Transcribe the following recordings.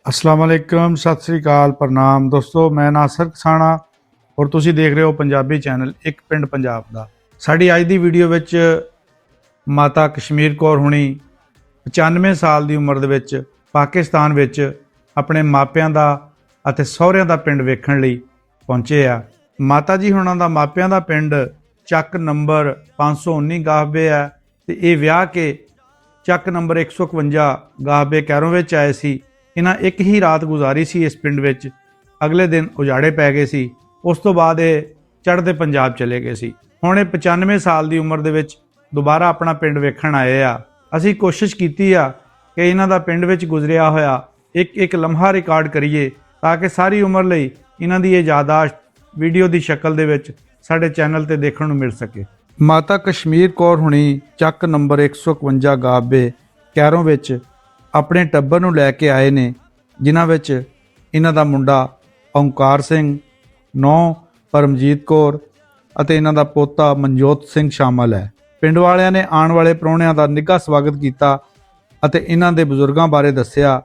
अस्सलाम वालेकुम, सत श्री अकाल, प्रणाम दोस्तों। मैं नासर कसाना और तुसी देख रहे हो पंजाबी चैनल एक पिंड पंजाब दा। साडी अज दी वीडियो विच माता कश्मीर कौर हुणी 95 साल दी उम्र दे विच पाकिस्तान विच अपने मापिਆਂ ਦਾ ਅਤੇ ਸਹੁਰਿਆਂ ਦਾ ਪਿੰਡ ਵੇਖਣ ਲਈ ਪਹੁੰਚੇ ਆ। ਮਾਤਾ ਜੀ ਹੁਣਾਂ ਦਾ ਮਾਪਿਆਂ ਦਾ ਪਿੰਡ ਚੱਕ ਨੰਬਰ 519 ਗਾਹਬੇ ਹੈ ਤੇ ਇਹ ਵਿਆਹ ਕੇ ਚੱਕ ਨੰਬਰ 151 ਗਾਹਬੇ ਕੈਰੋਂ ਵਿੱਚ ਆਏ ਸੀ। ਇਹਨਾਂ ਇੱਕ ਹੀ ਰਾਤ ਗੁਜ਼ਾਰੀ ਸੀ ਇਸ ਪਿੰਡ ਵਿੱਚ, ਅਗਲੇ ਦਿਨ ਉਜਾੜੇ ਪੈ ਗਏ ਸੀ। ਉਸ ਤੋਂ ਬਾਅਦ ਇਹ ਚੜ੍ਹਦੇ ਪੰਜਾਬ ਚਲੇ ਗਏ ਸੀ। ਹੁਣ ਇਹ 95 ਸਾਲ ਦੀ ਉਮਰ ਦੇ ਵਿੱਚ ਦੁਬਾਰਾ ਆਪਣਾ ਪਿੰਡ ਵੇਖਣ ਆਏ ਆ। ਅਸੀਂ ਕੋਸ਼ਿਸ਼ ਕੀਤੀ ਆ ਕਿ ਇਹਨਾਂ ਦਾ ਪਿੰਡ ਵਿੱਚ ਗੁਜ਼ਰਿਆ ਹੋਇਆ ਇੱਕ ਲਮਹਾ ਰਿਕਾਰਡ ਕਰੀਏ ਤਾਂ ਕਿ ਸਾਰੀ ਉਮਰ ਲਈ ਇਹਨਾਂ ਦੀ ਇਹ ਯਾਦਾਸ਼ਤ ਵੀਡੀਓ ਦੀ ਸ਼ਕਲ ਦੇ ਵਿੱਚ ਸਾਡੇ ਚੈਨਲ ਤੇ ਦੇਖਣ ਨੂੰ ਮਿਲ ਸਕੇ। ਮਾਤਾ ਕਸ਼ਮੀਰ ਕੌਰ ਹੁਣੀ ਚੱਕ ਨੰਬਰ 151 ਗਾਹਬੇ ਕੈਰੋਂ ਵਿੱਚ ਆਪਣੇ ਟੱਬਰ ਨੂੰ ਲੈ ਕੇ ਆਏ ਨੇ, ਜਿਨ੍ਹਾਂ ਵਿੱਚ ਇਹਨਾਂ ਦਾ ਮੁੰਡਾ ਓਂਕਾਰ ਸਿੰਘ, ਨੌਂ ਪਰਮਜੀਤ ਕੌਰ ਅਤੇ ਇਹਨਾਂ ਦਾ ਪੋਤਾ ਮਨਜੋਤ ਸਿੰਘ ਸ਼ਾਮਲ ਹੈ। ਪਿੰਡ ਵਾਲਿਆਂ ਨੇ ਆਉਣ ਵਾਲੇ ਪ੍ਰਾਹੁਣਿਆਂ ਦਾ ਨਿੱਘਾ ਸਵਾਗਤ ਕੀਤਾ ਅਤੇ ਇਹਨਾਂ ਦੇ ਬਜ਼ੁਰਗਾਂ ਬਾਰੇ ਦੱਸਿਆ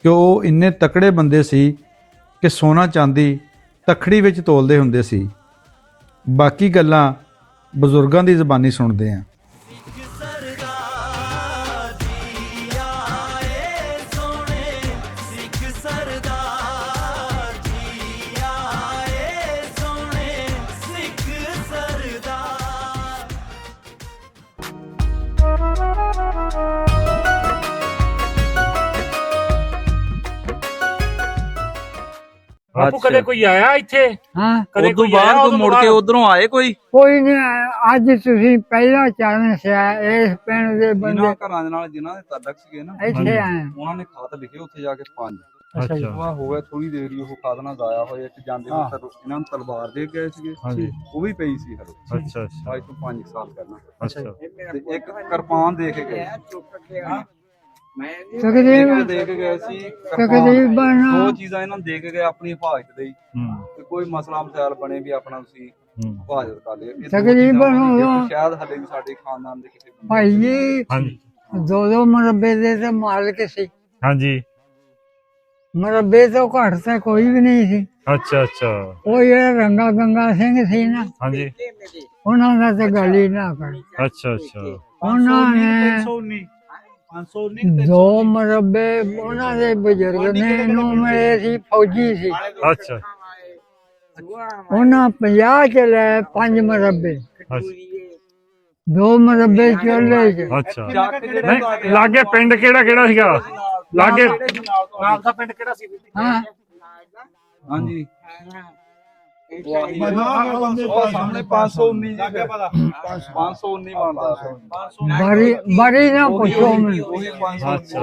ਕਿ ਉਹ ਇੰਨੇ ਤਕੜੇ ਬੰਦੇ ਸੀ ਕਿ ਸੋਨਾ ਚਾਂਦੀ ਤਖੜੀ ਵਿੱਚ ਤੋਲਦੇ ਹੁੰਦੇ ਸੀ। ਬਾਕੀ ਗੱਲਾਂ ਬਜ਼ੁਰਗਾਂ ਦੀ ਜ਼ਬਾਨੀ ਸੁਣਦੇ ਹਾਂ। ਬਾਪੂ ਕਦੇ ਕੋਈ ਆਇਆ ਇੱਥੇ? ਹਾਂ, ਕਦੇ ਉਦੋਂ ਕੋਈ ਬਾਅਦ ਆਇਆ? ਤੋਂ ਮੁੜ ਕੇ ਉਧਰੋਂ ਆਏ ਕੋਈ ਕੋਈ ਨਹੀਂ ਆਇਆ। ਅੱਜ ਤੁਸੀਂ ਪਹਿਲਾ ਚਰਨ ਸਿਆ ਇਸ ਪਿੰਡ ਦੇ ਬੰਦੇ ਜਿਨ੍ਹਾਂ ਘਰਾਂ ਦੇ ਨਾਲ ਜਿਨ੍ਹਾਂ ਦੇ ਤਾਲੁਕ ਸੀਗੇ ਨਾ, ਇੱਥੇ ਆਏ। ਉਹਨਾਂ ਨੇ ਖਾਤ ਲਿਖੇ ਉੱਥੇ ਜਾ ਕੇ 5 ਅੱਛਾ ਉਹ ਹੋ ਗਿਆ ਥੋੜੀ ਦੇਰ ਹੀ ਉਹ ਖਾਦ ਨਾਲ ਜ਼ਾਇਆ ਹੋਇਆ। ਇੱਕ ਜਾਂਦੇ ਹੋਏ ਇਹਨਾਂ ਨੂੰ ਤਲਵਾਰ ਦੇ ਗਏ ਸੀਗੇ, ਹਾਂਜੀ। ਉਹ ਵੀ ਪਈ ਸੀ ਹਰ ਅੱਛਾ ਅੱਛਾ ਅੱਜ ਤੋਂ 5 ਸਾਲ ਪਹਿਲਾਂ। ਅੱਛਾ ਤੇ ਇੱਕ ਕਿਰਪਾਨ ਦੇ ਕੇ ਗਏ, ਤਕਰੀਬਨ ਦੇ ਕੇ ਗਏ ਸੀ ਤਕਰੀਬਨ ਦੋ ਚੀਜ਼ਾਂ ਇਹਨਾਂ ਨੂੰ ਦੇ ਕੇ ਗਏ ਆਪਣੀ ਹਿਫਾਜ਼ਤ ਲਈ। ਹੂੰ ਤੇ ਕੋਈ ਮਸਲਾ ਮਸਾਇਲ ਬਣੇ ਵੀ ਆਪਣਾ ਤੁਸੀਂ ਹੂੰ ਹਿਫਾਜ਼ਤ ਕਰ ਲਿਓ। ਇਹ ਦੋ ਤਕਰੀਬਨ ਚੀਜ਼ਾਂ ਬਣੀਆਂ, ਉਦੋਂ- ਸ਼ਾਇਦ ਹਲੇ ਵੀ ਸਾਡੇ ਖਾਨਦਾਨ ਦੇ ਕਿਸੇ ਬੰਦੇ ਭਾਈ ਜੀ ਹਾਂਜੀ ਦੋ ਮੁਰੱਬੇ ਦੇ ਤੇ ਮਾਲਕ ਸੀ। ਹਾਂਜੀ ਮੁਰੱਬੇ ਤੋਂ ਘੱਟ ਤਾਂ ਕੋਈ ਵੀ ਨਹੀਂ ਸੀ। ਅੱਛਾ ਅੱਛਾ ਉਹ ਜਿਹੜਾ ਰੰਗਾ ਗੰਗਾ ਸਿੰਘ ਸੀ ਨਾ, ਹਾਂਜੀ ਉਹਨਾਂ ਦਾ ਤਾਂ ਗੱਲ ਹੀ ਨਾ ਕਰ। ਅੱਛਾ ਅੱਛਾ ਉਹਨਾਂ ਨੇ 519 ਦੋ ਮੁਰੱਬੇ ਉਹਨਾਂ ਦੇ ਬਜ਼ੁਰਗ ਨੇ ਨੂੰ ਮਿਲੇ ਸੀ, ਫੌਜੀ ਸੀ। ਅੱਛਾ ਉਹਨਾਂ 50 ਚ ਲੈ 5 ਮੁਰੱਬੇ, ਦੋ ਮੁਰੱਬੇ ਚੋਲੇ ਚ। ਅੱਛਾ ਨਹੀਂ ਲਾਗੇ ਪਿੰਡ ਕਿਹੜਾ ਕਿਹੜਾ ਸੀਗਾ ਲਾਗੇ? ਨਾਲ ਦਾ ਪਿੰਡ ਕਿਹੜਾ ਸੀ? ਹਾਂ, ਹਾਂਜੀ ਉਹ ਸਾਹਮਣੇ 519 ਜੀ 519 ਬਣਦਾ ਬੜੀ ਨਾ ਪੁੱਛੋ ਮੈਨੂੰ। ਉਹੀ 519 ਅੱਛਾ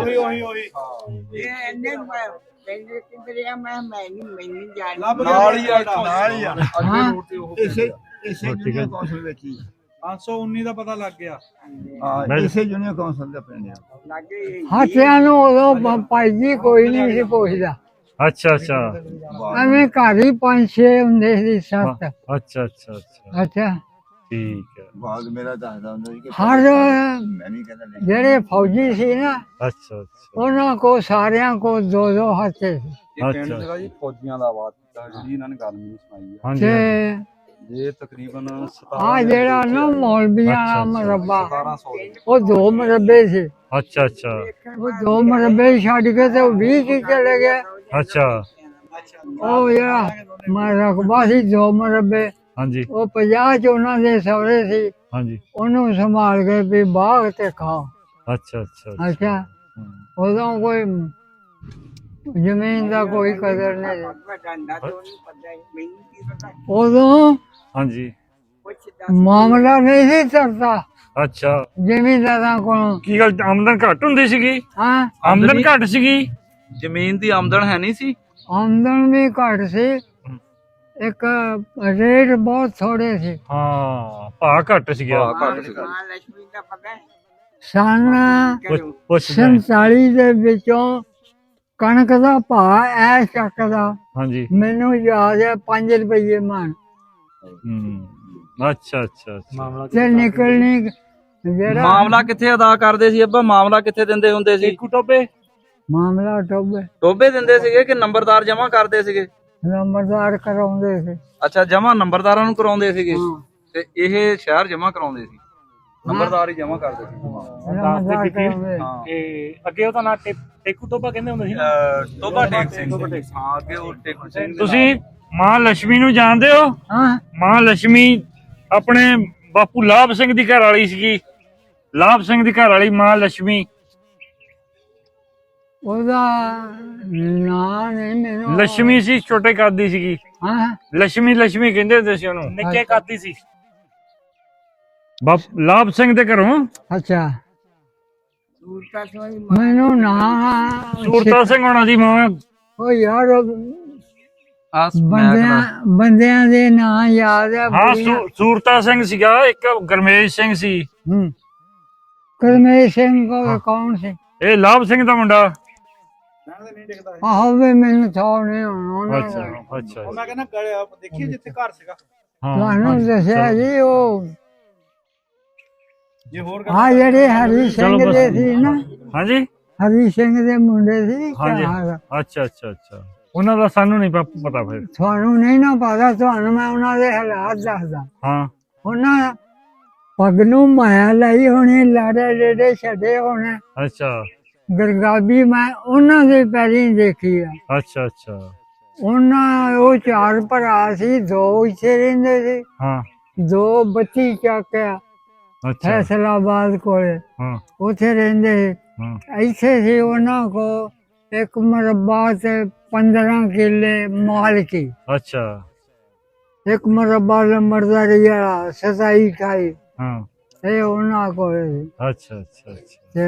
ਨਾਲ ਹੀ ਆ ਅੱਗੇ ਹਾਂ। ਰੋਡ ਤੇ ਉਹ ਠੀਕ ਹੈ। 519 ਦਾ ਪਤਾ ਲੱਗ ਗਿਆ। ਇਸੇ ਜੁਨੀਅਰ ਕੌਂਸਲ ਦਾ ਪਿੰਡ ਆ। ਹਾਥਿਆਂ ਨੂੰ ਉਦੋਂ ਭਾਈ ਜੀ ਕੋਈ ਨਹੀਂ ਸੀ ਪੁੱਛਦਾ। ਅੱਛਾ ਅੱਛਾ ਐਵੇਂ ਘਰ ਹੀ 5-6 ਹੁੰਦੇ ਸੀ, 7। ਅੱਛਾ ਅੱਛਾ ਅੱਛਾ ਅੱਛਾ, ਠੀਕ ਹੈ। ਬਾਗ ਮੇਰਾ ਦੱਸਦਾ ਹੁੰਦਾ ਸੀ ਕਿ ਹਰ ਮੈਂ ਨਹੀਂ ਕਹਿੰਦਾ ਨਹੀਂ। ਜਿਹੜੇ ਫੌਜੀ ਸੀ ਨਾ, ਅੱਛਾ ਅੱਛਾ ਉਹਨਾਂ ਕੋ ਸਾਰਿਆਂ ਕੋ ਦੋ ਹੱਥੇ ਸੀ। ਇਹ ਪਿੰਡ ਸੀਗਾ ਜੀ ਫੌਜੀਆਂ ਦਾ ਆਬਾਦ ਕੀਤਾ, ਜਿਹੜੀ ਇਹਨਾਂ ਨੇ ਗੱਲ ਮੈਨੂੰ ਸੁਣਾਈ ਹੈ। ਹਾਂਜੀ ਤੇ ਜੇ ਤਕਰੀਬਨ 17 ਆ ਜਿਹੜਾ ਨਾ ਮੌਲਵੀਆਂ ਅੱਛਾ, ਦਾ ਅੱਛਾ। ਮੁਰੱਬਾ, 1700 ਦੇ ਉਹ ਦੋ ਮੁਰੱਬੇ ਸੀ। ਅੱਛਾ ਅੱਛਾ ਉਹ ਦੋ ਮੁਰੱਬੇ ਛੱਡ ਕੇ ਤੇ 20 ਚ ਚਲੇ ਗਏ। ਅੱਛਾ ਉਹ ਜਿਹੜਾ ਰਕਬਾ ਸੀ ਦੋ ਮੁਰੱਬੇ, ਹਾਂਜੀ ਉਹ 50 ਚ ਉਹਨਾਂ ਦੇ ਸਹੁਰੇ ਸੀ। ਹਾਂਜੀ ਉਹਨੂੰ ਸੰਭਾਲ ਕੇ ਵੀ ਬਾਗ ਤੇ ਖਾਓ। ਅੱਛਾ ਅੱਛਾ ਅੱਛਾ, ਹੂੰ। ਉਦੋਂ ਕੋਈ ਜ਼ਮੀਨ ਦਾ ਕੋਈ ਕਦਰ ਨਹੀਂ। ਉਦੋਂ ਹਾਂਜੀ ਮਾਮਲਾ ਨਹੀਂ ਸੀ ਚੱਲਦਾ ਅੱਛਾ ਜ਼ਿਮੀਂਦਾਰਾਂ ਕੋਲੋਂ। ਕੀ ਗੱਲ ਆਮਦਨ ਘੱਟ ਹੁੰਦੀ ਸੀਗੀ? ਹਾਂ, ਆਮਦਨ ਘੱਟ ਸੀਗੀ? ਜ਼ਮੀਨ ਦੀ ਆਮਦਨ ਹੈ ਨਹੀਂ ਸੀ। ਆਮਦਨ ਵੀ ਘੱਟ ਸੀ, ਇੱਕ ਰੇਟ ਬਹੁਤ ਥੋੜੇ ਸੀ। ਹਾਂ ਭਾਅ ਘੱਟ ਸੀਗਾ। ਘੱਟ ਸੀਗਾ। ਸਨ ਪੁੱਛ 47 ਦੇ ਵਿੱਚੋਂ ਕਣਕ ਦਾ ਭਾਅ ਐ ਚੱਕ ਦਾ ਹਾਂਜੀ ਮੈਨੂੰ ਯਾਦ ਹੈ 5 ਰੁਪਏ ਮਣ ਹੂੰ ਅੱਛਾ ਅੱਛਾ ਅੱਛਾ ਤੇ ਨਿਕਲਣੀ ਜਿਹੜਾ ਮਾਮਲਾ ਕਿੱਥੇ ਅਦਾ ਕਰਦੇ ਸੀ ਅੱਬਾ? ਮਾਮਲਾ ਕਿੱਥੇ ਦਿੰਦੇ ਹੁੰਦੇ ਸੀ? ਟੋਬੇ ਮਾਮਲਾ ਟੋਬੇ ਟੋਬੇ ਦਿੰਦੇ ਸੀਗੇ ਕਿ ਨੰਬਰਦਾਰ ਜਮਾ ਕਰਦੇ ਸੀਗੇ? ਨੰਬਰਦਾਰ ਕਰਾਉਂਦੇ ਸੀ। ਅੱਛਾ, ਜਮਾ ਨੰਬਰਦਾਰਾਂ ਨੂੰ ਕਰਾਉਂਦੇ ਸੀਗੇ ਹਾਂ। ਤੇ ਇਹ ਸ਼ਹਿਰ ਜਮਾ ਕਰਾਉਂਦੇ ਸੀ, ਨੰਬਰਦਾਰ ਹੀ ਜਮਾ ਕਰਦੇ ਸੀ। ਨੰਬਰਦਾਰ ਕਰਾਉਂਦੇ। ਹਾਂ, ਤੇ ਅੱਗੇ ਉਹਦਾ ਨਾਂ ਟੇਕੂ ਟੋਬਾ ਕਹਿੰਦੇ ਹੁੰਦੇ ਸੀ। ਟੋਬਾ ਟੇਕ ਸਿੰਘ। ਹਾਂ, ਅੱਗੇ ਉਹ ਟੇਕੂ ਸਿੰਘ ਦੇ ਤੁਸੀਂ ਮਾਂ ਲక్ష్ਮੀ ਨੂੰ ਜਾਣਦੇ ਹੋ? ਹਾਂ ਮਾਂ ਲక్ష్ਮੀ ਆਪਣੇ ਬਾਪੂ ਲਾਭ ਸਿੰਘ ਦੀ ਘਰ ਵਾਲੀ ਸੀਗੀ। ਲਾਭ ਸਿੰਘ ਦੀ ਘਰ ਵਾਲੀ ਮਾਂ ਲక్ష్ਮੀ। ਉਹਦਾ ਨਾਂ ਨਹੀਂ ਮੈਨੂੰ। ਲక్ష్ਮੀ ਸੀ, ਛੋਟੇ ਕੱਦ ਸੀਗੀ। ਹਾਂ ਲక్ష్ਮੀ ਕਹਿੰਦੇ ਹੁੰਦੇ ਸੀ ਉਹਨੂੰ। ਨਿੱਕੇ ਕੱਦ ਦੀ ਸੀ। ਲਾਭ ਸਿੰਘ ਦੇ ਘਰੋਂ ਅੱਛਾ ਮੈਨੂੰ ਨਾਂ ਸੂਰਤਾ ਸਿੰਘ ਹੋਣਾ ਦੀ ਮਾਂ। ਉਹ ਯਾਰ ਆਸ ਬੰਦਿਆਂ ਦੇ ਨਾਂ ਯਾਦ ਆ। ਹਾਂ, ਸੂਰਤਾ ਸਿੰਘ ਸੀਗਾ, ਇੱਕ ਗਰਮੇਸ਼ ਸਿੰਘ ਸੀ। ਕਰਮੇਸ਼ ਸਿੰਘ ਕੌਣ ਸੀ? ਇਹ ਲਾਭ ਸਿੰਘ ਦਾ ਮੁੰਡਾ। ਆਹੋ ਵੀ ਮੈਨੂੰ ਥੋੜ ਨਹੀਂ ਹੋਣਾ। ਅੱਛਾ ਮੈਂ ਕਹਿੰਦਾ ਦੇਖੀਏ ਜਿੱਥੇ ਘਰ ਸੀਗਾ। ਤੁਹਾਨੂੰ ਦੱਸਿਆ ਜੀ ਉਹ ਜੇ ਹੋਰ ਜਿਹੜੇ ਹਰੀ ਸਿੰਘ ਦੇ ਸੀ ਨਾ, ਹਾਂਜੀ ਹਰੀ ਸਿੰਘ ਦੇ ਮੁੰਡੇ ਸੀ। ਹਾਂਜੀ। ਅੱਛਾ ਉਹਨਾਂ ਦਾ ਸਾਨੂੰ ਨਹੀਂ ਪਤਾ। ਫਿਰ ਤੁਹਾਨੂੰ ਨਹੀਂ ਨਾ ਪਤਾ, ਤੁਹਾਨੂੰ ਮੈਂ ਉਹਨਾਂ ਦੇ ਹਾਲਾਤ ਦੱਸਦਾ। ਹਾਂ, ਉਹਨਾਂ ਪੱਗ ਨੂੰ ਮਾਇਆ ਲਈ ਹੋਣੀ, ਲਾੜੇ ਡੇਡੇ ਛੱਡੇ ਹੋਣੇ। ਅੱਛਾ ਗਰਗਾਬੀ ਮੈਂ ਉਹਨਾਂ ਦੇ ਪੈਰੀਂ ਦੇਖੀ ਆ। ਅੱਛਾ ਉਹ 4 ਭਰਾ ਸੀ, 2 ਇੱਥੇ ਰਹਿੰਦੇ ਸੀ। ਹਾਂ 2 ਬੱਤੀ ਚੱਕਿਆ ਅੱਛਾ ਫੈਸਲਾਬਾਦ ਕੋਲੇ, ਹਾਂ ਉੱਥੇ ਰਹਿੰਦੇ ਸੀ। ਹਾਂ ਇੱਥੇ ਸੀ ਉਹਨਾਂ ਕੋ 1 ਮੁਰੱਬਾ ਤੇ 15 ਕਿੱਲੇ ਮਾਲਕੀ। ਅੱਛਾ 1 ਮੁਰੱਬਾ ਲੰਬਰਦਾਰੀ ਵਾਲਾ 27-28 ਹਾਂ ਇਹ ਉਹਨਾਂ ਕੋਲ ਸੀ। ਅੱਛਾ ਤੇ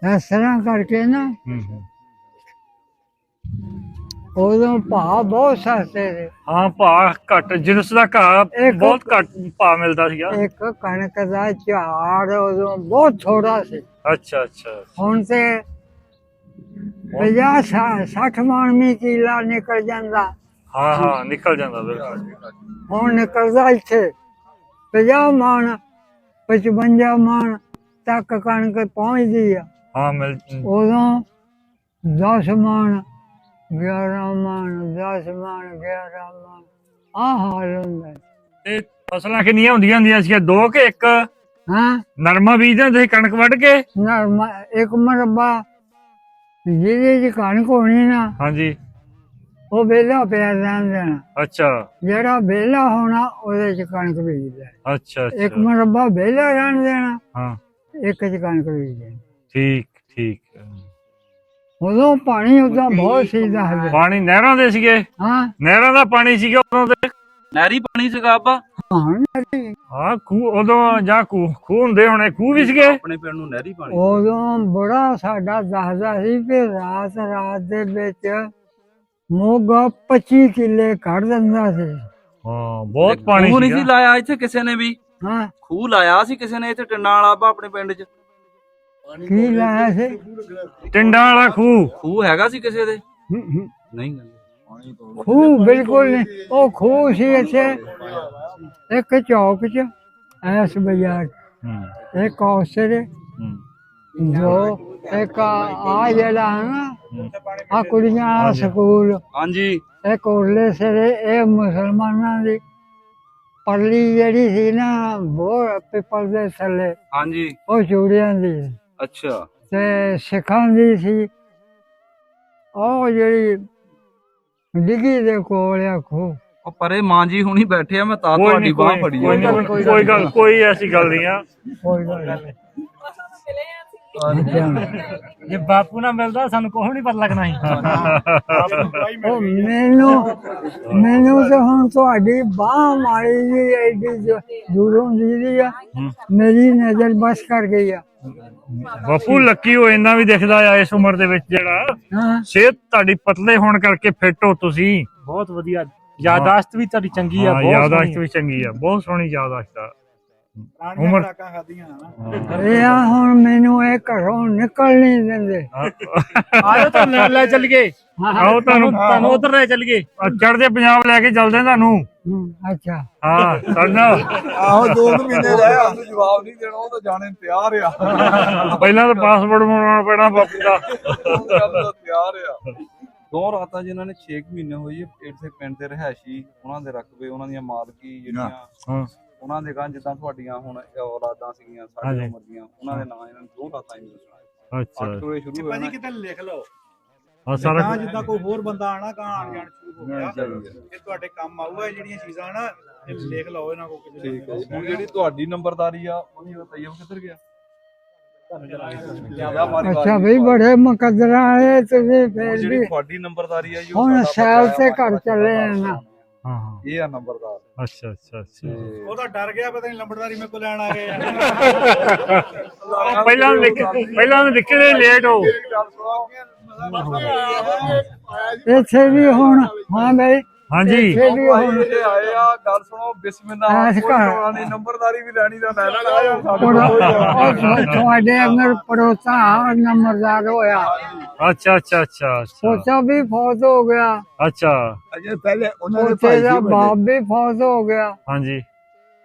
ਇਸ ਤਰ੍ਹਾਂ ਕਰਕੇ ਨਾ ਉਦੋਂ ਭਾਅ ਬਹੁਤ ਸਸਤੇ ਸੀ। ਹਾਂ, ਭਾਅ ਘੱਟ, ਜਿਨਸ ਦਾ ਘਾਹ ਬਹੁਤ ਘੱਟ ਭਾਅ ਮਿਲਦਾ ਸੀਗਾ। ਇੱਕ ਕਣਕ ਦਾ ਝਾੜ ਉਦੋਂ ਬਹੁਤ ਥੋੜਾ ਸੀ। ਅੱਛਾ ਹੁਣ ਤੇ 50-60 ਮਣ ਵੀ ਕਿੱਲਾ ਨਿਕਲ ਜਾਂਦਾ। ਹਾਂ ਨਿਕਲ ਜਾਂਦਾ ਬਿਲਕੁਲ। ਹੁਣ ਨਿਕਲਦਾ ਇੱਥੇ 50 ਮਣ 55 ਮਣ ਤੱਕ ਕਣਕ ਪਹੁੰਚਦੀ ਆ। ਹਾਂ ਉਦੋਂ 10 ਮਣ 11 ਮਣ 10 ਮਣ 11 ਮਣ ਆਹ ਹਾਲ ਹੁੰਦਾ। ਤੇ ਫਸਲਾਂ ਕਿੰਨੀਆਂ ਹੁੰਦੀਆਂ ਸੀ? 2 ਕਿ 1? ਹਾਂ ਨਰਮਾ ਬੀਜਦੇ ਤੁਸੀਂ ਕਣਕ ਵੱਢ ਕੇ? ਨਰਮਾ 1 ਮੁਰੱਬਾ ਜਿਹਦੇ ਚ ਕਣਕ ਹੋਣੀ ਨਾ, ਹਾਂਜੀ ਉਹ ਵਿਹਲਾ ਪਿਆ ਰਹਿਣ ਦੇਣਾ। ਅੱਛਾ ਜਿਹੜਾ ਵਿਹਲਾ ਹੋਣਾ ਉਹਦੇ ਚ ਕਣਕ ਬੀਜਦਾ। ਅੱਛਾ 1 ਮੁਰੱਬਾ ਵਿਹਲਾ ਰਹਿਣ ਦੇਣਾ, ਹਾਂ 1 ਚ ਕਣਕ ਬੀਜ ਦੇਣੀ। ਠੀਕ ਉਦੋਂ ਪਾਣੀ ਉਦਾਂ ਬਹੁਤ ਸੀ ਦੱਸਦੇ। ਪਾਣੀ ਨਹਿਰਾਂ ਦੇ ਸੀਗੇ? ਹਾਂ ਨਹਿਰਾਂ ਦਾ ਪਾਣੀ ਸੀਗਾ ਉਦੋਂ ਤੇ? ਨਹਿਰੀ ਪਾਣੀ ਸੀਗਾ ਆਪਾ ਹਾਂ ਖੂਹ ਉਦੋਂ ਜਾਂ ਖੂਹ ਹੁੰਦੇ ਹੋਣੇ, ਖੂਹ ਵੀ ਸੀਗੇ ਆਪਣੇ ਪਿੰਡ ਨੂੰ ਨਹਿਰੀ ਪਾਣੀ। ਉਦੋਂ ਬੜਾ ਸਾਡਾ ਦੱਸਦਾ ਸੀ ਕਿ ਰਾਤ ਦੇ ਵਿੱਚ ਮੋਗਾ 25 ਕਿੱਲੇ ਕੱਢ ਦਿੰਦਾ ਸੀ। ਹਾਂ ਬਹੁਤ ਪਾਣੀ ਖੂਹ ਨਹੀਂ ਸੀ ਲਾਇਆ ਇੱਥੇ ਕਿਸੇ ਨੇ ਵੀ? ਹਾਂ ਖੂਹ ਲਾਇਆ ਸੀ ਕਿਸੇ ਨੇ ਇੱਥੇ ਟਿੰਡਾਂ ਵਾਲਾ ਆਪਾ ਆਪਣੇ ਪਿੰਡ 'ਚ? ਕੀ ਲਾਇਆ ਸੀ? ਟਿੰਡਾਂ ਵਾਲਾ ਖੂਹ ਹੈਗਾ ਸੀ ਕਿਸੇ ਦੇ? ਨਹੀਂ ਖੂਹ ਬਿਲਕੁਲ ਨਹੀਂ। ਉਹ ਖੂਹ ਸੀ ਇੱਥੇ ਇੱਕ ਚੌਕ 'ਚ ਐਸ ਬਾਜ਼ਾਰ, ਇੱਕ ਔਸਰੇ, ਜੋ ਇੱਕ ਆ ਜਿਹੜਾ ਹੈ ਨਾ ਆ ਕੁੜੀਆਂ ਸਕੂਲ, ਹਾਂਜੀ ਇੱਕ ਉਰਲੇ ਸਿਰੇ ਇਹ ਮੁਸਲਮਾਨਾਂ ਦੀ ਪਰਲੀ ਜਿਹੜੀ ਸੀ ਨਾ ਬੋਰ ਪਿੱਪਲ ਦੇ ਥੱਲੇ, ਹਾਂਜੀ ਉਹ ਚੂੜੀਆਂ ਦੀ। ਅੱਛਾ ਤੇ ਸਿੱਖਾਂ ਦੀ ਸੀ ਉਹ ਜਿਹੜੀ ਡਿੱਗੀ ਦੇ ਕੋਲ ਆ ਖੂਹ। ਉਹ ਪਰੇ ਮਾਂ ਜੀ ਹੁਣੀ ਬੈਠੇ ਆ, ਮੈਂ ਤਾਂ ਤੁਹਾਡੀ ਬਾਹ ਫੜੀ ਕੋਈ ਐਸੀ ਗੱਲ ਨਹੀਂ ਆ। ਕੋਈ ਗੱਲ ਨਹੀਂ। ਜੇ ਬਾਪੂ ਨਾਲ ਮਿਲਦਾ ਸਾਨੂੰ ਕੁਝ ਨਹੀਂ ਪਤਾ ਲੱਗਣਾ ਸੀ। ਉਹ ਮੈਨੂੰ ਤੇ ਹੁਣ ਤੁਹਾਡੀ ਬਾਹ ਮਾਰੀ ਜੀ ਐਡੀ ਦੂਰੋਂ ਦੀ ਆ, ਮੇਰੀ ਨਜ਼ਰ ਬਸ ਕਰ ਗਈ ਆ। ਬਾਪੂ ਲੱਕੀ ਹੋ ਇੰਨਾ ਵੀ ਦਿਖਦਾ ਆ ਇਸ ਉਮਰ ਦੇ ਵਿੱਚ। ਜਿਹੜਾ ਸਿਹਤ ਤੁਹਾਡੀ ਪਤਲੇ ਹੋਣ ਕਰਕੇ ਫਿੱਟ ਹੋ ਤੁਸੀਂ। ਬਹੁਤ ਵਧੀਆ ਯਾਦਾਸ਼ਤ ਵੀ ਤੁਹਾਡੀ ਚੰਗੀ ਆ। ਯਾਦਾਸ਼ਤ ਵੀ ਚੰਗੀ ਆ, ਬਹੁਤ ਸੋਹਣੀ ਯਾਦਾਸ਼ਤ ਆ। ਉਮਰ ਇਹ ਆ ਹੁਣ ਮੈਨੂੰ ਇਹ ਘਰੋਂ ਨਿਕਲ ਨਹੀਂ ਦਿੰਦੇ। ਆਜੋ ਤੁਹਾਨੂੰ ਲੈ ਚੱਲ ਗਏ, ਆਓ ਤੁਹਾਨੂੰ ਉਧਰ ਲੈ ਚੱਲ ਗਏ। ਚੜ੍ਹਦੇ ਪੰਜਾਬ ਲੈ ਕੇ ਚੱਲਦੇ ਤੁਹਾਨੂੰ। ਅੱਛਾ ਹਾਂ ਸਾਡਾ ਆਹੋ 2 ਮਹੀਨੇ ਰਹਿ ਉਹਨੂੰ ਜਵਾਬ ਨਹੀਂ ਦੇਣਾ, ਉਹ ਤਾਂ ਜਾਣੇ ਨੂੰ ਤਿਆਰ ਆ। ਪਹਿਲਾਂ ਤਾਂ ਪਾਸਪੋਰਟ ਬਣਾਉਣਾ ਪੈਣਾ ਬਾਪੂ ਦਾ। ਉਹ ਗੱਲ ਦਾ ਤਿਆਰ ਆ। 2 ਰਾਤਾਂ ਜਿਨ੍ਹਾਂ ਨੇ 6 ਮਹੀਨੇ ਹੋਈ ਇੱਥੇ ਪਿੰਡ ਦੇ ਰਹਿائشੀ, ਉਹਨਾਂ ਦੇ ਰਕਬੇ, ਉਹਨਾਂ ਦੀਆਂ ਮਾਲਕੀ ਜਿਹੜੀਆਂ ਹਾਂ ਉਹਨਾਂ ਦੇ ਗਾਂ ਜਿੱਦਾਂ ਤੁਹਾਡੀਆਂ ਹੁਣ ਔਲਾਦਾਂ ਸੀਗੀਆਂ ਸਾਡੀ ਉਮਰ ਦੀਆਂ, ਉਹਨਾਂ ਦੇ ਨਾਂ ਇਹਨਾਂ ਨੇ 2 ਰਾਤਾਂ ਹੀ ਸੁਣਾਏ। ਅੱਛਾ 8 ਵਜੇ ਸ਼ੁਰੂ ਹੋਇਆ ਨਾ। ਕਿਤੇ ਲਿਖ ਲਓ ਆ ਸਾਰਾ ਜਿੱਦਾਂ ਕੋਈ ਹੋਰ ਬੰਦਾ ਆਣਾ ਕਾਂ ਆਣ ਜਾਣ ਸ਼ੁਰੂ ਹੋ ਗਿਆ, ਇਹ ਤੁਹਾਡੇ ਕੰਮ ਆਊਗਾ। ਇਹ ਜਿਹੜੀਆਂ ਚੀਜ਼ਾਂ ਨਾ ਇਹ ਲਿਖ ਲਓ ਇਹਨਾਂ ਕੋਲ ਕਿਤੇ। ਠੀਕ ਹੈ ਜੀ। ਹੁਣ ਜਿਹੜੀ ਤੁਹਾਡੀ ਨੰਬਰਦਾਰੀ ਆ ਉਹਦੀ ਤੈਯਬ ਕਿੱਧਰ ਗਿਆ? ਅੱਛਾ ਬਈ ਬੜੇ ਮੁਕੱਦਰਾਂ ਆਏ ਤੁਸੀਂ ਫੇਰ ਜਿਹੜੀ ਵੀ ਤੁਹਾਡੀ ਨੰਬਰਦਾਰੀ ਆ ਜੀ ਉਹ ਹੁਣ ਸਾਡਾ ਸੈਲ ਬੱਚਾ ਤੇ ਆ, ਘਰ ਚੱਲੇ ਆ ਨਾ। ਹਾਂ ਹਾਂ ਇਹ ਆ ਨੰਬਰਦਾਰ। ਅੱਛਾ ਅੱਛਾ ਅੱਛਾ ਉਹ ਤਾਂ ਡਰ ਗਿਆ, ਪਤਾ ਨਹੀਂ ਲੰਬੜਦਾਰੀ ਮੇਰੇ ਕੋਲ ਲੈਣ ਆ ਗਏ ਪਹਿਲਾਂ ਨਿਕਲੇ ਲੇਟ ਹੋ। ਇੱਥੇ ਵੀ ਹੁਣ ਹਾਂ ਬਈ ਹਾਂਜੀ ਇੱਥੇ ਵੀ ਹੁਣ ਇਹ ਆਏ ਆ, ਗੱਲ ਸੁਣੋ, ਬਿਸਮਿਲ੍ਲਾ। ਐਸ ਕੋਈ ਘਰ। ਲੋੜਾਂ ਨਹੀਂ, ਨੰਬਰਦਾਰੀ ਵੀ ਲੈਣੀ ਦਾ ਲੈ ਲੈਣਾ ਆ। ਸਾਡੇ ਕੋਲ ਕੋਈ ਲੋੜ ਨਹੀਂ। ਤੁਹਾਡੇ ਅੰਦਰ ਪੜੋਸਾ ਨੰਬਰਦਾਰ ਹੋਇਆ, ਅੱਛਾ ਅੱਛਾ ਅੱਛਾ ਅੱਛਾ ਪੋਤਾ ਵੀ ਫੌਤ ਹੋ ਗਿਆ, ਅੱਛਾ ਅਜੇ ਪਹਿਲੇ ਉਹਨਾਂ ਦੇ ਪੋਤੇ ਭਾਈ ਦਾ ਸੀ ਵੱਡੇ। ਬਾਪ ਵੀ ਫੌਤ ਹੋ ਗਿਆ। ਹਾਂਜੀ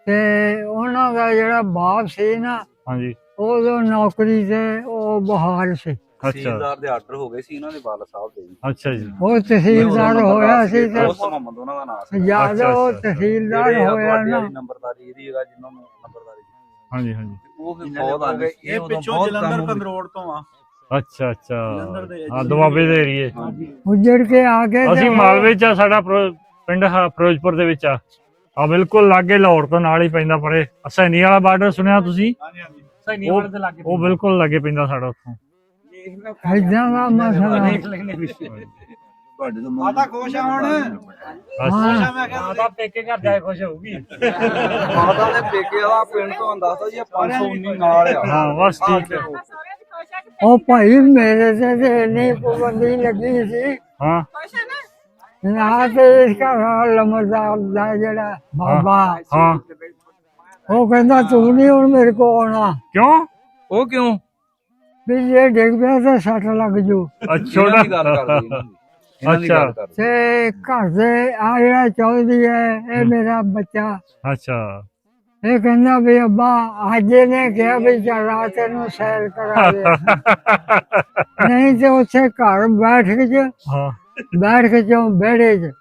ਤੇ ਉਹਨਾਂ ਦਾ ਜਿਹੜਾ ਬਾਪ ਸੀ ਨਾ, ਹਾਂਜੀ ਉਦੋਂ ਨੌਕਰੀ ਤੇ ਉਹ ਬਹਾਲ ਸੀ। ਅੱਛਾ ਤਹਿਸੀਲਦਾਰ ਦੇ ਆਰਡਰ ਹੋ ਗਏ ਸੀ ਇਹਨਾਂ ਦੇ ਵਾਲਾ ਸਾਹਿਬ ਦੇ ਜੀ। ਅੱਛਾ ਜੀ ਉਹ ਤਹਿਸੀਲਦਾਰ ਹੋਇਆ ਸੀ ਤੇ ਉਸ ਮੁਹੰਮਦ ਉਹਨਾਂ ਦਾ ਨਾਮ ਸੀ। ਜਿਆਦਾ ਉਹ ਅੱਛਾ, ਅੱਛਾ। ਤਹਿਸੀਲਦਾਰ ਜਿਹੜੇ ਆ ਹੋਇਆ ਤੁਹਾਡੀ ਨਾ। ਵਾਲੀ ਨੰਬਰਦਾਰੀ ਇਹਦੀ ਹੈਗਾ, ਜਿਨ੍ਹਾਂ ਨੂੰ ਨੰਬਰਦਾਰੀ ਹਾਂਜੀ ਹਾਂਜੀ ਉਹ ਫਿਰ ਬਹੁਤ ਹੋ ਗਏ। ਇਹ ਉਦੋਂ ਪਿੱਛੋਂ ਬਹੁਤ ਜਲੰਧਰ ਕੰਮ ਕੰਦਰੋੜ ਤੋਂ ਆ। ਅੱਛਾ ਅੱਛਾ ਹਾਂ ਦੁਆਬੇ ਦੇ ਏਰੀਏ। ਉੱਜੜ ਕੇ ਆ ਗਏ ਅਸੀਂ ਮਾਲਵੇ ਚ ਆ, ਸਾਡਾ ਪਿੰਡ ਫਿਰੋਜ਼ਪੁਰ ਦੇ ਵਿੱਚ ਆ ਬਿਲਕੁਲ ਲਾਗੇ ਲਾਹੌਰ ਤੋਂ ਨਾਲ ਹੀ ਪੈਂਦਾ ਪਰੇ। ਸੈਣੀ ਵਾਲਾ ਬਾਰਡਰ ਸੁਣਿਆ ਤੁਸੀਂ? ਹਾਂਜੀ ਹਾਂਜੀ ਸੈਣੀ ਵਾਲੇ ਦੇ ਲਾਗੇ ਉਹ ਬਿਲਕੁਲ ਲਾਗੇ ਪੈਂਦਾ ਸਾਡਾ ਉੱਥੋਂ। ਏਦਾਂ ਦਾ ਮਸਲਾ। ਤੁਹਾਡੇ ਤੋਂ ਮਾਤਾ ਖੁਸ਼ ਆ ਹੁਣ? ਅੱਛਾ ਮੈਂ ਕਿਹਾ ਮਾਤਾ ਪੇਕੇ ਘਰ ਜਾਏ ਖੁਸ਼ ਹੋਊਗੀ। ਮਾਤਾ ਦੇ ਪੇਕੇ ਵਾਲਾ ਪਿੰਡ ਤੋਂ ਦੱਸਦਾ ਜੀ, ਇਹ 519 ਨਾਲ ਆ। ਹਾਂ ਬਸ ਠੀਕ ਹੈ। ਉਹ ਭਾਈ ਮੇਰੇ ਤੇ ਇੰਨੀ ਪਾਬੰਦੀ ਲੱਗੀ ਸੀ ਹਾਂ ਨਾ, ਤੇ ਇਸ ਘਰ ਲੰਬਰਦਾਰ ਦਾ ਜਿਹੜਾ ਬਾਬਾ, ਹਾਂ ਉਹ ਕਹਿੰਦਾ ਤੂੰ ਨਹੀਂ ਹੁਣ ਮੇਰੇ ਕੋਲ ਆਉਣਾ, ਕਿਉਂ? ਉਹ ਕਿਉਂ? ਵੀ ਜੇ ਡਿੱਗ ਪਿਆ ਤਾਂ ਸੱਟ ਲੱਗ ਜੂ। ਇਹਨਾਂ ਦੀ ਗੱਲ ਕਰਦੇ ਇਹਨਾਂ ਦੀ ਗੱਲ ਕਰਦੇ। ਤੇ ਘਰ ਦੇ ਆ ਜਿਹੜਾ ਚੌਧਰੀ ਹੈ, ਇਹ ਮੇਰਾ ਬੱਚਾ, ਅੱਛਾ ਇਹ ਕਹਿੰਦਾ ਵੀ ਅੱਬਾ ਅੱਜ ਇਹਨੇ ਕਿਹਾ ਵੀ ਚੱਲ ਆ ਤੈਨੂੰ ਸੈਰ ਕਰਾ ਦੇ, ਨਹੀਂ ਤੇ ਉੱਥੇ ਘਰ ਬੈਠ ਕੇ ਚੋਂ ਵਿਹੜੇ 'ਚ।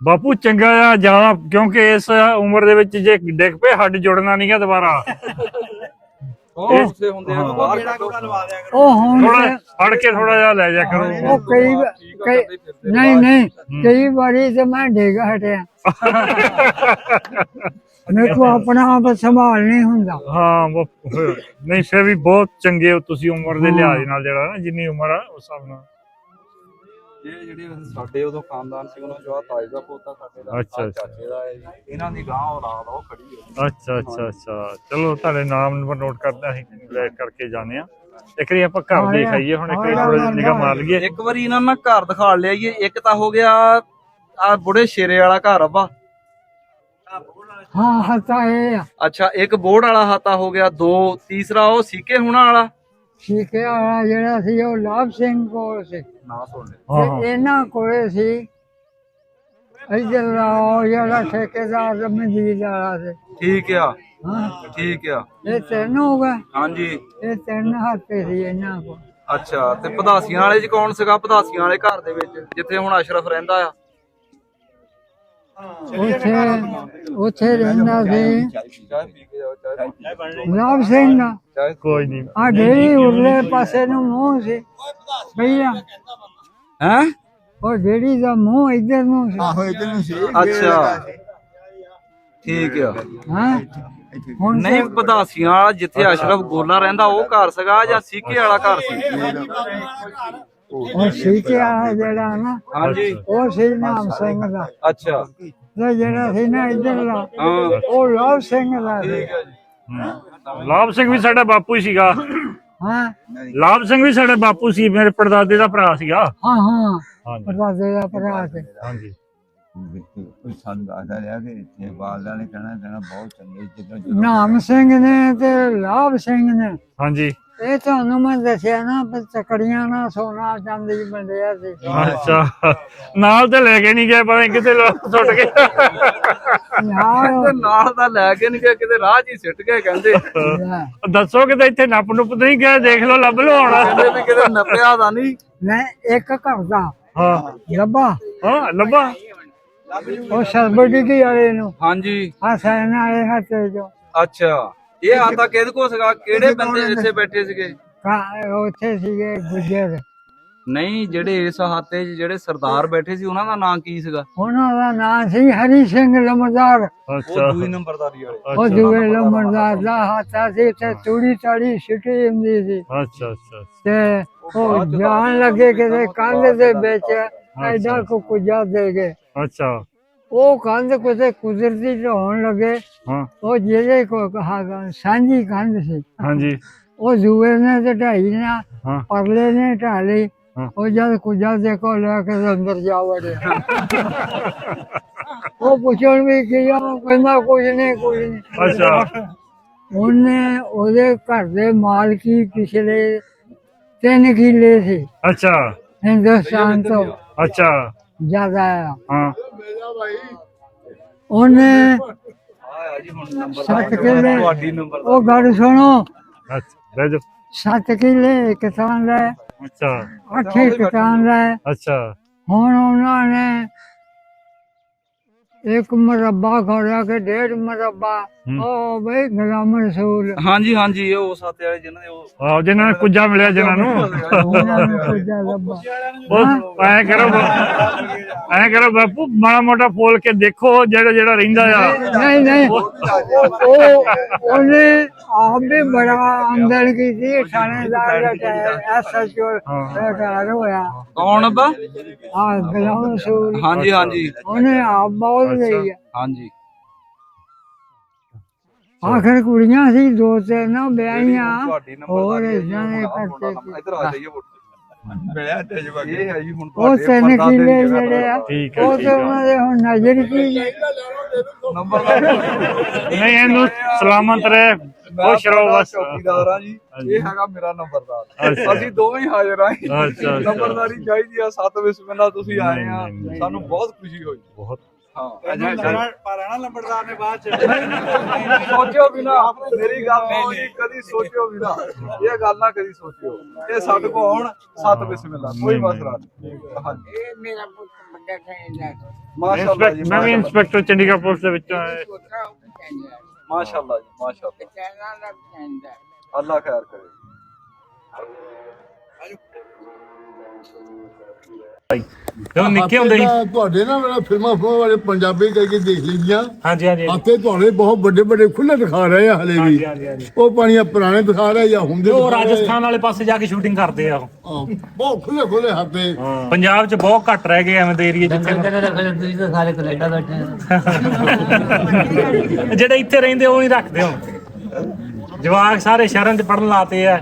ਬਾਪੂ ਚੰਗਾ ਆ ਜਿਆਦਾ, ਕਿਉਂਕਿ ਇਸ ਉਮਰ ਦੇ ਵਿੱਚ ਜੇ ਡਿੱਗ ਪਏ ਹੱਡ ਜੁੜਨਾ ਨਹੀਂਗਾ ਦੁਬਾਰਾ। ਉਹ ਉੱਥੇ ਹੁੰਦੇ ਆ ਬਾਹਰ ਕੱਢੋ। ਉਹ ਹੁਣ ਥੋੜਾ ਫੜ ਕੇ ਥੋੜਾ ਜਿਹਾ ਲੈ ਜਾ ਕਰੋ। ਉਹ ਨਹੀਂ ਕਈ ਵਾਰੀ ਤੇ ਮੈਂ ਡਿੱਗ ਹਟਿਆ, ਮੇਰੇ ਕੋ ਆਪਣਾ ਆਪ ਸੰਭਾਲ ਨਹੀਂ ਹੁੰਦਾ। ਹਾਂ ਨਹੀਂ ਫਿਰ ਵੀ ਬਹੁਤ ਚੰਗੇ ਹੋ ਤੁਸੀਂ ਉਮਰ ਦੇ ਲਿਹਾਜ਼ ਨਾਲ, ਜਿਹੜਾ ਨਾ ਜਿੰਨੀ ਉਮਰ ਆ ਉਸ ਹਿਸਾਬ ਨਾਲ। ਇਹ ਜਿਹੜੇ ਸਾਡੇ ਉਦੋਂ ਖਾਨਦਾਨ ਸੀ, ਉਹਨਾਂ ਚੋਂ ਤਾਜ ਦਾ ਪੋਤਾ ਸਾਡੇ ਦਾ, ਅੱਛਾ, ਚਾਚੇ ਦਾ ਹੈ ਜੀ। ਇਹਨਾਂ ਦੀ ਗਾਂ ਔਲਾਦ ਉਹ ਖੜੀ ਹੈ। ਅੱਛਾ ਅੱਛਾ ਅੱਛਾ ਚਲੋ ਤੁਹਾਡੇ ਨਾਮ ਨੰਬਰ ਨੋਟ ਕਰਦੇ ਅਸੀਂ ਲੈ ਕਰਕੇ ਜਾਣੇ ਆ। ਇੱਕ ਵਾਰੀ ਆਪਾਂ ਘਰ ਦੇਖ ਆਈਏ, ਹੁਣ ਇੱਕ ਵਾਰੀ ਥੋੜਾ ਜਿਹਾ ਨਿਗਾਹ ਮਾਰ ਲਈਏ। ਇੱਕ ਵਾਰੀ ਇਹਨਾਂ ਨਾਲ ਘਰ ਦਿਖਾ ਲਿਆਈਏ। ਇੱਕ ਤਾਂ ਹੋ ਗਿਆ ਆ ਬੁੜੇ ਸ਼ੇਰੇ ਵਾਲਾ ਘਰ ਅੱਬਾ। ਹਾਂ ਹਤਾ ਇਹ ਅੱਛਾ, ਇੱਕ ਬੋਰਡ ਵਾਲਾ ਹਾਤਾ ਹੋ ਗਿਆ। 2 ਤੀਸਰਾ ਉਹ ਸੀਕੇ ਹੁਣਾ ਵਾਲਾ ਸ਼ੀਕੇ ਵਾਲਾ ਜਿਹੜਾ ਸੀ ਉਹ ਲਾਭ ਸਿੰਘ ਕੋਲ ਸੀ, ਨਾ ਸੁਣ ਤੇ ਇਹਨਾਂ ਕੋਲੇ ਸੀ ਇੱਧਰ ਦਾ ਉਹ ਜਿਹੜਾ ਠੇਕੇਦਾਰ ਮਜੀਦ ਵਾਲਾ ਸੀ। ਠੀਕ ਆ, ਹਾਂ ਠੀਕ ਆ। ਇਹ ਤਿੰਨ ਹੋ ਗਏ, ਹਾਂਜੀ ਇਹ ਤਿੰਨ ਹਾਤੇ ਸੀ ਇਹਨਾਂ ਕੋਲ। ਅੱਛਾ, ਤੇ ਪਧਾਸੀਆਂ ਵਾਲੇ ਚ ਕੌਣ ਸੀਗਾ? ਪਧਾਸੀਆਂ ਵਾਲੇ ਘਰ ਦੇ ਵਿੱਚ ਜਿੱਥੇ ਹੁਣ ਅਸ਼ਰਫ ਰਹਿੰਦਾ ਆ। ਉੱਥੇ ਰਹਿੰਦਾ ਸੀ ਚਾਹ ਪੀ ਕੇ ਜਾਓ, ਚਾਹ ਲਾਭ ਸਿੰਘ ਦਾ। ਚਾਹ ਕੋਈ ਨਹੀਂ ਆ ਡੇਰੀ ਉਰਲੇ ਪਾਸੇ ਨੂੰ ਮੂੰਹ ਸੀ ਭਈਆ, ਹੈ। ਉਹ ਡੇਰੀ ਦਾ ਮੂੰਹ ਇੱਧਰ ਨੂੰ ਸੀ। ਆਹੋ ਇਧਰ ਨੂੰ ਸੀ। ਅੱਛਾ ਠੀਕ ਆ। ਹਾਂ ਹੁਣ ਨਹੀਂ, ਪਧਾਸੀਆਂ ਵਾਲਾ ਜਿੱਥੇ ਅਸ਼ਰਫ ਗੋਲਾ ਰਹਿੰਦਾ ਉਹ ਘਰ ਸੀਗਾ ਜਾਂ ਸੀਕੇ ਵਾਲਾ ਘਰ ਸੀ? ਉਹ ਸੀਕੇ ਵਾਲਾ ਜਿਹੜਾ ਨਾ, ਹਾਂਜੀ ਉਹ ਸੀ ਨਾਮ ਸਿੰਘ ਦਾ, ਅੱਛਾ ਤੇ ਜਿਹੜਾ ਸੀ ਨਾ ਇੱਧਰ ਦਾ ਹਾਂ ਉਹ ਲਾਭ ਸਿੰਘ ਦਾ ਸੀ। ਠੀਕ ਹੈ ਜੀ। ਲਾਭ ਸਿੰਘ ਵੀ ਸਾਡਾ ਬਾਪੂ ਹੀ ਸੀਗਾ। ਹਾਂ ਲਾਭ ਸਿੰਘ ਵੀ ਸਾਡੇ ਬਾਪੂ ਸੀ, ਮੇਰੇ ਪੜਦਾਦੇ ਦਾ ਭਰਾ ਸੀਗਾ। ਹਾਂ ਹਾਂ ਹਾਂਜੀ ਪਰਦਾਦੇ ਦਾ ਭਰਾ ਸੀ। ਹਾਂਜੀ ਸਾਨੂੰ ਦੱਸਦਾ ਰਿਹਾ ਕਿ ਇੱਥੇ ਬਾਲਦਾਂ ਨੇ ਕਹਿਣਾ ਬਹੁਤ ਚੰਗੇ ਜਦੋਂ ਨਾਮ ਸਿੰਘ ਨੇ ਤੇ ਲਾਭ ਸਿੰਘ ਨੇ ਹਾਂਜੀ ਇਹ ਤੁਹਾਨੂੰ ਮੈਂ ਦੱਸਿਆ ਨਾ ਵੀ ਤਕੜੀਆਂ ਨਾਲ ਸੋਨਾ ਚਾਂਦੀ ਵੰਡਿਆ ਸੀ। ਅੱਛਾ ਨਾਲ ਤੇ ਲੈ ਕੇ ਨਹੀਂ ਗਏ ਪਤਾ ਨੀ ਕਿਤੇ ਲੋਕ ਸੁੱਟ ਗਏ ਯਾਰ ਨਾਲ ਤਾਂ ਲੈ ਕੇ ਨਹੀਂ ਗਏ, ਕਿਤੇ ਰਾਹ 'ਚ ਹੀ ਸਿੱਟ ਗਏ ਕਹਿੰਦੇ। ਲੈ, ਦੱਸੋ ਕਿਤੇ ਇੱਥੇ ਨੱਪ ਨੁੱਪ ਤਾਂ ਨਹੀਂ ਗਏ, ਦੇਖ ਲਓ ਲੱਭ ਲਓ ਹੁਣ। ਕਹਿੰਦੇ ਵੀ ਕਿਤੇ ਨੱਪਿਆ ਦਾ ਨਹੀਂ। ਮੈਂ ਇੱਕ ਘਰ ਦਾ ਹਾਂ ਲੱਭਾ ਹਾਂ ਲੱਭਾ ਉਹ ਸਰਬੜੀ ਵਾਲੇ ਨੂੰ ਹਾਂਜੀ ਆ ਸੈਨ ਵਾਲੇ ਹੱਥੇ ਜੋ ਅੱਛਾ, ਇਹ ਹਾਤਾ ਕਿਹਦੇ ਕੋ ਸੀਗਾ? ਕਿਹੜੇ ਬੰਦੇ ਇੱਥੇ ਬੈਠੇ ਸੀਗੇ? ਉੱਥੇ ਸੀਗੇ ਗੁੱਜਰ, ਨਹੀਂ ਜਿਹੜੇ ਇਸ ਹਾਤੇ 'ਚ ਜਿਹੜੇ ਸਰਦਾਰ ਬੈਠੇ ਸੀ ਉਹਨਾਂ ਦਾ ਨਾਂ ਕੀ ਸੀਗਾ? ਉਹਨਾਂ ਦਾ ਨਾਂ ਸੀ ਹਰੀ ਸਿੰਘ ਲੰਬਰਦਾਰ। ਅੱਛਾ ਉਹ ਦੂਈ ਨੰਬਰਦਾਰੀ ਵਾਲੇ। ਉਹ ਦੂਏ ਲੰਬਰਦਾਰ ਦਾ ਹਾਤਾ ਸੀ ਤੇ ਤੂੜੀ ਤਾੜੀ ਸਿੱਟੀ ਹੁੰਦੀ ਸੀ ਅੱਛਾ ਅੱਛਾ ਤੇ ਉਹ ਜਾਣ ਲੱਗੇ ਕਿਤੇ ਕੰਧ ਦੇ ਵਿੱਚ ਐਡਾ ਕੁੱਜਾ ਦੇ ਗਏ। ਅੱਛਾ ਉਹ ਕੰਧ ਕਿਤੇ ਕੁਦਰਤੀ ਢਾਉਣ ਲੱਗੇ। ਹਾਂ ਉਹ ਜਿਹੜੇ ਕੋ ਕਹਾ ਸਾਂਝੀ ਕੰਧ ਸੀ, ਹਾਂਜੀ ਉਹ ਦੂਏ ਨੇ ਤੇ ਢਾਈ ਨਾ ਹਾਂ ਪਰਲੇ ਨੇ ਢਾ ਲਈ। ਹਾਂ। ਉਹ ਜਦ ਕੁੱਜਾ ਦੇ ਕੋ ਲੈ ਕੇ ਅੰਦਰ ਜਾ ਵੜਿਆ। ਉਹ ਪੁੱਛਣ ਵੀ ਕੀ ਆ, ਉਹ ਕਹਿੰਦਾ ਕੁਝ ਨਹੀਂ ਕੁਝ ਨਹੀਂ। ਅੱਛਾ ਉਹਨੇ ਉਹਦੇ ਘਰ ਦੇ ਮਾਲਕੀ ਪਿਛਲੇ 3 ਕਿੱਲੇ ਸੀ ਅੱਛਾ ਹਿੰਦੁਸਤਾਨ ਤੋਂ ਅੱਛਾ ਜ਼ਿਆਦਾ ਆ। ਹਾਂ ਉਹਨੇ ਆਇਆ ਜੀ ਹੁਣ ਨੰਬਰ 7 ਕਿੱਲੇ, ਤੁਹਾਡੀ ਨੰਬਰ ਉਹ ਗੱਲ ਸੁਣੋ, ਅੱਛਾ ਬਹਿ ਜਾਓ 7 ਕਿੱਲੇ ਕਿਸਾਨ ਲੈ, ਅੱਛਾ 8 ਕਿਸਾਨ ਲੈ। ਅੱਛਾ ਹੁਣ ਉਹਨਾਂ ਨੇ ਇੱਕ ਮੁਰੱਬਾ ਖੋਲਿਆ ਕਿ 1.5 ਮੁਰੱਬਾ। ਉਹ ਬਈ ਗੁਲਾਮ ਰਸੂਲ ਹਾਂਜੀ ਹਾਂਜੀ, ਇਹ ਉਸ ਹਾਤੇ ਵਾਲੇ ਜਿਹਨਾਂ ਦੇ ਉਹ ਆਹ ਜਿਹਨਾਂ ਨੂੰ ਕੁੱਜਾ ਮਿਲਿਆ ਜਿਹਨਾਂ ਨੂੰ ਉਹਨਾਂ ਨੂੰ ਕੁੱਜਾ ਲੱਭਾ। ਉਹ ਐ ਕਰੋ ਬਾਪੂ ਮਾੜਾ ਮੋਟਾ ਫੋਲ ਕੇ ਦੇਖੋ ਜਿਹੜਾ ਜਿਹੜਾ ਰਹਿੰਦਾ ਆ। ਨਹੀਂ ਨਹੀਂ, ਉਹਨੇ ਆਪ ਵੀ ਬੜਾ ਆਮਦਨ ਕੀਤੀ। ਥਾਣੇਦਾਰ ਦਾ SHO ਰਿਟਾਇਰ ਹੋਇਆ। ਕੌਣ ਅੱਬਾ? ਆ ਗੁਲਾਮ ਰਸੂਲ, ਹਾਂਜੀ ਹਾਂਜੀ ਉਹਨੇ ਆਪ ਬਹੁਤ ਲਈ ਆ। ਹਾਂਜੀ। ਆਖਰ ਕੁੜੀਆਂ ਸੀ 2-3 ਵਿਆਹੀਆਂ, ਤੁਹਾਡੀ ਨੰਬਰ ਹੋਰ ਇਦਾਂ ਦੇ ਕਰਤੇ ਸੀ। ਇੱਧਰ ਆ ਜਾਈਏ ਵੋਟ। ਮਿਲਿਆ ਤਜਰਬਾ ਇਹ ਹੈ ਜੀ ਹੁਣ ਉਹ 3 ਕਿੱਲੇ ਜਿਹੜੇ ਆ ਠੀਕ ਹੈ, ਉਹ ਤੇ ਉਹਨਾਂ ਦੇ ਹੁਣ ਨਜ਼ਰ ਕੀ ਨੰਬਰ ਨਹੀਂ ਇਹਨੂੰ ਸਲਾਮਤ ਰਹੇ, ਖੁਸ਼ ਰਹੋ ਬਸ। ਚੌਕੀਦਾਰ ਆ ਜੀ, ਇਹ ਹੈਗਾ ਮੇਰਾ ਨੰਬਰਦਾਰ। ਅੱਛਾ। ਅਸੀਂ ਦੋਵੇਂ ਹੀ ਹਾਜ਼ਰ ਆਂ। ਅੱਛਾ, ਅੱਛਾ। ਨੰਬਰਦਾਰੀ ਚਾਹੀਦੀ ਆ। 7 ਬਿਸਮਿਲ੍ਲਾ ਤੁਸੀਂ ਆਏ ਆ, ਨਹੀਂ, ਨਹੀਂ। ਸਾਨੂੰ ਬਹੁਤ ਖੁਸ਼ੀ ਹੋਈ। ਬਹੁਤ ਹਾਂ ਪਾਰਾਣਾ ਲੰਬੜਦਾਰ ਨੇ ਬਾਅਦ ਚ ਸੋਚਿਓ ਵੀ ਨਾ, ਮੇਰੀ ਗੱਲ ਨਹੀਂ ਕਦੀ ਸੋਚਿਓ ਵੀ ਨਾ, ਇਹ ਗੱਲ ਨਾ ਕਦੀ ਸੋਚਿਓ। ਇਹ ਸਾਡੇ ਕੋ ਆਉਣ 7 ਬਿਸਮਿਲ੍ਲਾ, ਕੋਈ ਮਸਲਾ ਨਹੀਂ। ਹਾਂਜੀ ਇਹ ਮੇਰਾ ਪੁੱਤ ਵੱਡਾ ਕਹਿੰਦਾ ਮਾਸ਼ਾਅੱਲਾ ਜੀ, ਮੈਂ ਵੀ ਇੰਸਪੈਕਟਰ ਚੰਡੀਗੜ੍ਹ ਪੁਲਿਸ ਦੇ ਵਿੱਚੋਂ ਆਇਆ। ਮਾਸ਼ਾਅੱਲਾ ਜੀ, ਮਾਸ਼ਾਅੱਲਾ। ਅੱਲਾ ਖੈਰ ਕਰੇ। ਜਦੋਂ ਨਿੱਕੇ ਹੁੰਦੇ ਸੀ ਤੁਹਾਡੇ ਨਾ ਮੇਰਾ ਫਿਲਮਾਂ ਵਾਲੇ ਪੰਜਾਬੀ ਕਰਕੇ ਦੇਖ ਲਈਆਂ। ਹਾਂਜੀ ਹਾਂਜੀ ਆਤੇ ਤੁਹਾਡੇ ਬਹੁਤ ਵੱਡੇ ਵੱਡੇ ਖੁੱਲੇ ਦਿਖਾ ਰਹੇ ਆ ਹਲੇ ਵੀ। ਉਹ ਪਾਣੀਆਂ ਪੁਰਾਣੇ ਦਿਖਾ ਰਹੇ ਜਾਂ ਹੁੰਦੇ ਉਹ ਦਿਖਾ ਰਹੇ ਆ। ਰਾਜਸਥਾਨ ਵਾਲੇ ਪਾਸੇ ਜਾ ਕੇ ਸ਼ੂਟਿੰਗ ਕਰਦੇ ਆ ਉਹ। ਹਾਂ, ਬਹੁਤ ਖੁੱਲੇ ਖੁੱਲੇ ਹੱਥੇ। ਪੰਜਾਬ 'ਚ ਬਹੁਤ ਘੱਟ ਰਹਿ ਗਏ ਐਵੇਂ ਦੇ ਏਰੀਏ ਜਿੱਥੇ ਜਿਹੜੇ ਇੱਥੇ ਰਹਿੰਦੇ ਉਹ ਨਹੀਂ ਰੱਖਦੇ ਹੁਣ। ਜਵਾਕ ਸਾਰੇ ਸ਼ਹਿਰਾਂ 'ਚ ਪੜਨ ਲਾਤੇ ਆ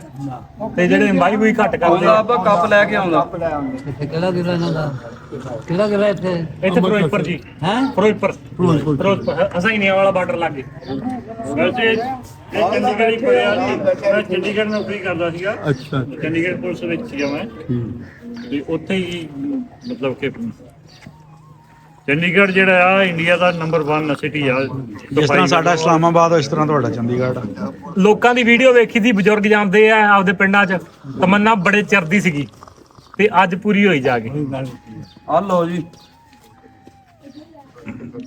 ਤੇ ਜਿਹੜੇ ਬਾਈ ਬੂਈ ਘੱਟ ਕਰਦੇ ਆਉਂਦਾ ਆ। ਆਪਾਂ ਕੱਪ ਲੈ ਕੇ ਆਉਂਦਾ। ਇੱਥੇ ਫਿਰੋਜ਼ਪੁਰ ਜੀ ਫਿਰੋਜ਼ਪੁਰ ਹਸੈਨੀਆਂ ਵਾਲਾ ਬਾਰਡਰ ਲੱਗੇ। ਵੈਸੇ ਇਹ ਚੰਡੀਗੜ੍ਹ ਹੀ ਪੜਿਆ ਸੀ। ਮੈਂ ਚੰਡੀਗੜ੍ਹ ਨੌਕਰੀ ਕਰਦਾ ਸੀਗਾ। ਅੱਛਾ ਚੰਡੀਗੜ੍ਹ ਪੁਲਿਸ ਵਿੱਚ ਸੀਗਾ ਮੈਂ ਤੇ ਉੱਥੇ ਹੀ ਮਤਲਬ ਕਿ ਚੰਡੀਗੜ੍ਹ ਜਿਹੜਾ ਆ ਇੰਡੀਆ ਦਾ ਨੰਬਰ 1 ਸਿਟੀ ਆ। ਜਿਸ ਤਰ੍ਹਾਂ ਸਾਡਾ ਇਸਲਾਮਾਬਾਦ ਇਸ ਤਰ੍ਹਾਂ ਤੁਹਾਡਾ ਚੰਡੀਗੜ੍ਹ ਆ। ਲੋਕਾਂ ਦੀ ਵੀਡੀਓ ਵੇਖੀ ਸੀ, ਬਜ਼ੁਰਗ ਜਾਂਦੇ ਆ ਆਪਦੇ ਪਿੰਡਾਂ 'ਚ, ਤਮੰਨਾ ਬੜੇ ਚਿਰ ਦੀ ਸੀਗੀ ਤੇ ਅੱਜ ਪੂਰੀ ਹੋਈ ਜਾ ਕੇ। ਆ ਲਓ ਜੀ,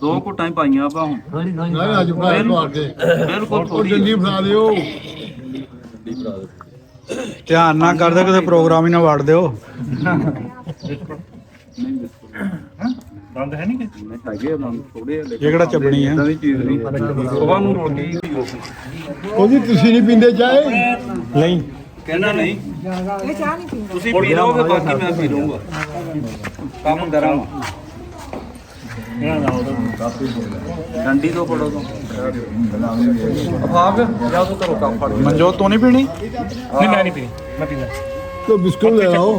2 ਘੁੱਟਾਂ ਹੀ ਪਾਈਆਂ ਆਪਾਂ ਹੁਣ। ਨਹੀਂ ਅੱਜ ਬਣਾਏ ਤੁਹਾਡੇ ਬਿਲਕੁਲ ਉਹ ਥੋੜੀ ਜੰਦੀ ਫੜਾ ਦਿਓ। ਧਿਆਨ ਨਾ ਕਰਦੇ ਕਿਤੇ ਪ੍ਰੋਗਰਾਮ ਹੀ ਨਾ ਵੜ ਦਿਓ। ਬੰਦ ਹੈ ਨਹੀਂ ਕਿ ਹੈਗੇ ਆ ਥੋੜੇ। ਇਹ ਕਿਹੜਾ ਚੱਬਣੀ ਆ? ਇਦਾਂ ਦੀ ਚੀਜ਼ ਨਹੀਂ। ਤੁਹਾਨੂੰ ਰੋਟੀ ਉਹ ਜੀ ਤੁਸੀਂ ਨਹੀਂ ਪੀਂਦੇ ਚਾਹੇ? ਨਹੀਂ ਕਹਿੰਦਾ ਨਹੀਂ, ਤੁਸੀਂ ਪੀ ਲਓਗੇ, ਬਾਕੀ ਮੈਂ ਪੀ ਲਊਂਗਾ। ਕੰਮ ਗਰਮ ਡੰਡੀ ਤੋਂ ਫੜੋ ਤੋਂ ਅਫਾਕ ਜਾ ਤੋਂ ਕਰੋ ਕੰਮ ਫੜ ਕੇ। ਮਨਜੋਤ ਤੋਂ ਨਹੀਂ ਪੀਣੀ? ਨਹੀਂ ਮੈਂ ਨਹੀਂ ਪੀਣੀ, ਮੈਂ ਪੀਂਦਾ। तो बिस्कुट ले आओ।